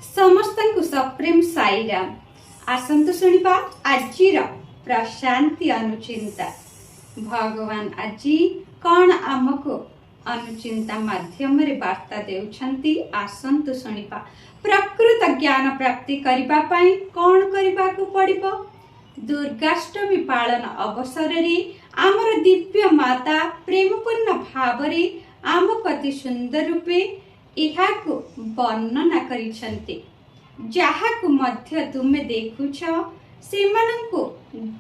समस्त को सप्रेम साईराम आसंतु शुणिबा आजिर प्रशांति अनुचिंता। भगवान आजी कौन आमको अनुचिंता माध्यम रे वार्ता देउछंती आसंतु शुणिबा। प्रकृत ज्ञान प्राप्ति करिबा पई कौन करिबा को पड़िबो। दुर्गाष्टमी पालन अवसर रे आमर दिव्य माता प्रेमपूर्ण भाव रे आम प्रति सुंदर रूपे इहाकु वर्णना करिसंती। जहाकु मध्य तुमे देखुछ सेमानंकु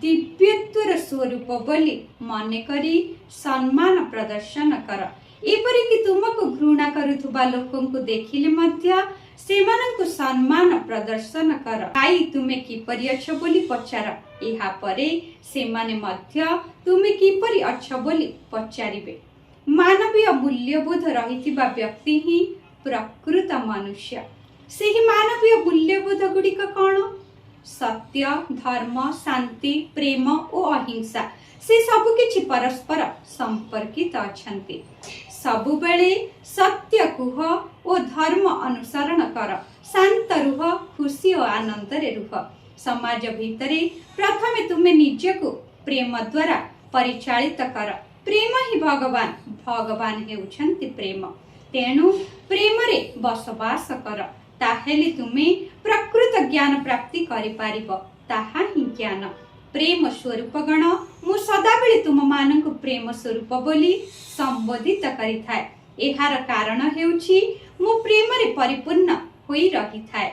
दिव्यत्वर स्वरूप बोली मने करी सम्मान प्रदर्शन कर। एपरिक तुमको घृणा करुथुबा लोकंकु देखिले मध्य सेमानंकु सम्मान प्रदर्शन कर। भाई तुमे किपरि अछ बोली पचार। एहा परे सेमाने मध्य तुमे किपरि अछ बोली पचारिबे। मानवीय मूल्यबोध रहिथिबा व्यक्ति ही प्रकृत मनुष्य। सेही मानवीय मूल्यबोध गुड़िक कौन? सत्य, धर्म, शांति, प्रेम और अहिंसा। से सबु किछि परस्पर संपर्कित अछंती। सबु बेले सत्य कुह और धर्म अनुसरण कर। शांत रुह, खुशी और आनंद रे रुह। समाज भितरे प्रथमे तुमे निजको प्रेम द्वारा परिचालित कर। प्रेम ही भगवान। भगवान हेउछंती प्रेम। तेणु प्रेम रे बसवास कर। ताहेले तुमे प्रकृत ज्ञान प्राप्ति करि पारिबो। ताहा ही ज्ञान। प्रेम स्वरूप गण मु सदा बेले तुम मानक प्रेम स्वरूप बोली संबोधित करि थाए। एहार कारण हेउछि मु प्रेम रे परिपूर्ण होई रही थाए।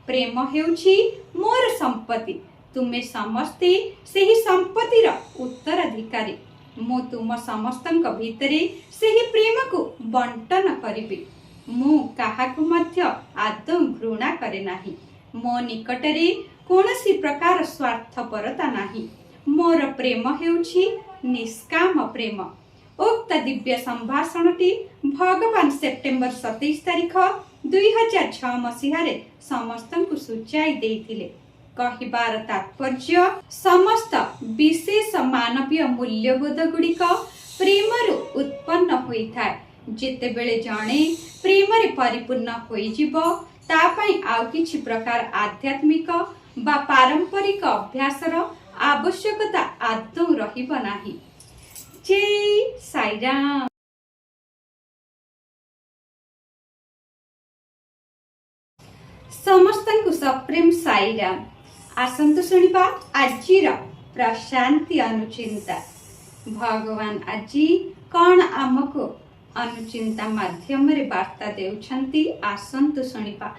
प्रेम हेउछि मोर संपत्ति। तुमे समस्ते सेही संपत्तिर उत्तराधिकारी। मु तुम समस्तंक भितरे सेही प्रेम को बंटन करिबि। मु काहाकु मध्य आदौ घृणा करे नाही। मो निकटरे कोनसी प्रकार स्वार्थपरता नाही। मोर प्रेम हेउछि निष्काम प्रेम। उक्त दिव्य संभाषणटी भगवान सेप्टेम्बर 27 तारिख 2006 मसीहारे समस्तंकु सूचाई देइथिले। कहिबार तात्पर्य समस्त विशेष मानवीय मूल्यबोध गुड़िक प्रेमरु उत्पन्न होई थाए। जेते बेले जणे प्रेम रे परिपूर्ण होई जिवो ता पई आउ किछि प्रकार आध्यात्मिक बा पारंपरिक अभ्यासर आवश्यकता आदौ रहिबो नाही। जय साईराम। समस्तंकु सप्रेम साईराम आसंतु शुणिबा आजिर प्रशांति अनुचिंता। भगवान आजी कौन आमको अनुचिंता माध्यम रे वार्ता देउछंती आसंतु शुणिबा।